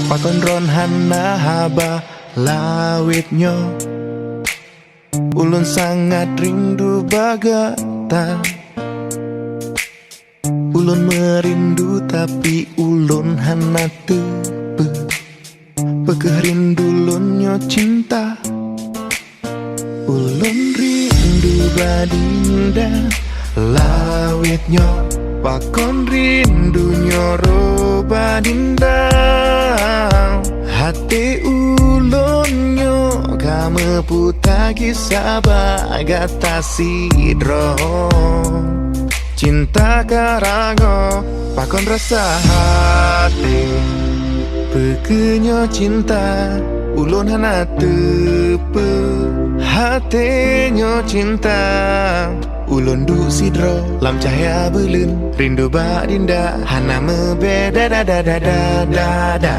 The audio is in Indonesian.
Pakon ron hana haba lawitnya. Ulun sangat rindu bagata. Ulun merindu tapi ulun hana tepe. Pekeh rindu lunyo cinta. Ulun rindu badinda lawitnya. Pakon rindu nyoro badinda. Hati ulunnya kamu putagi sabagata sidro. Cinta karango pakon rasa hati. Pekenya cinta ulun hana tepe. Hatinya cinta ulun du sidro lam cahaya belun. Rindu badinda hana mebeda da da da da da da.